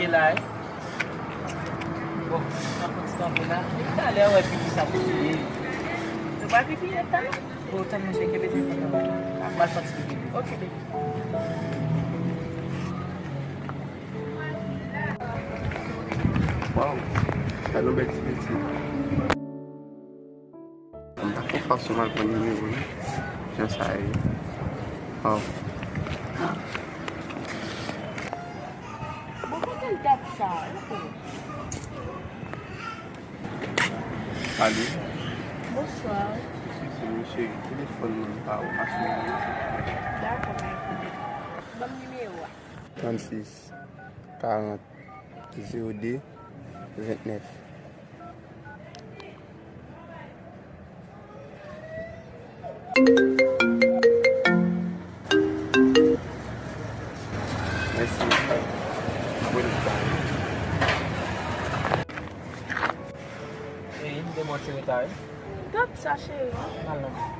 Mouye la, Bon, nakot stop na. Dali, away, pipisa ko siya. Barbie fiye ta? O, tan mo siya kibit yung patawa. Masot siya kibit. Ok, baby. Wow, tá no bete bete. Não dá pra faço mal com ninguém, né? Já sai. Wow. Bakit ang dapsa? Ali, Bonsoir. se mexer o telefone no pau, acho melhor. D'accord, bon numéro. 36 40 02 29. Merci. Bonne soirée. Eh, hindi mo secretary. Dapsa, chérie. Alam.